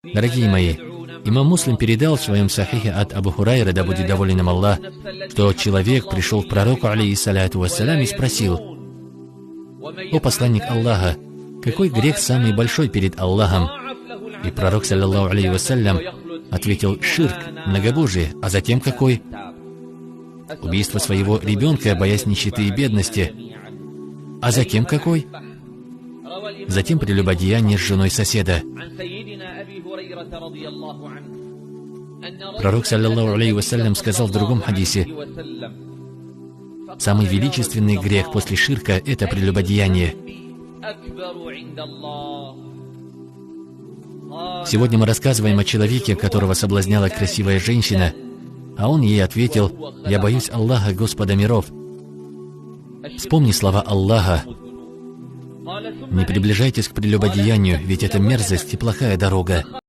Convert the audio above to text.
Дорогие мои, имам Муслим передал в своем сахихе от Абу Хурайры, да будет доволен им Аллах, что человек пришел к пророку, алейхиссаляту вассалям, и спросил: «О посланник Аллаха, какой грех самый большой перед Аллахом?» И пророк, саллаллаху алейхи вассалям, ответил: ширк, многобожие. А затем какой? Убийство своего ребенка, боясь нищеты и бедности. А затем какой? Затем прелюбодеяние с женой соседа. Пророк, саллаллаху алейхи вассалям, сказал в другом хадисе: самый величественный грех после ширка — это прелюбодеяние. Сегодня мы рассказываем о человеке, которого соблазняла красивая женщина, а он ей ответил: «Я боюсь Аллаха, Господа миров». Вспомни слова Аллаха: «Не приближайтесь к прелюбодеянию, ведь это мерзость и плохая дорога».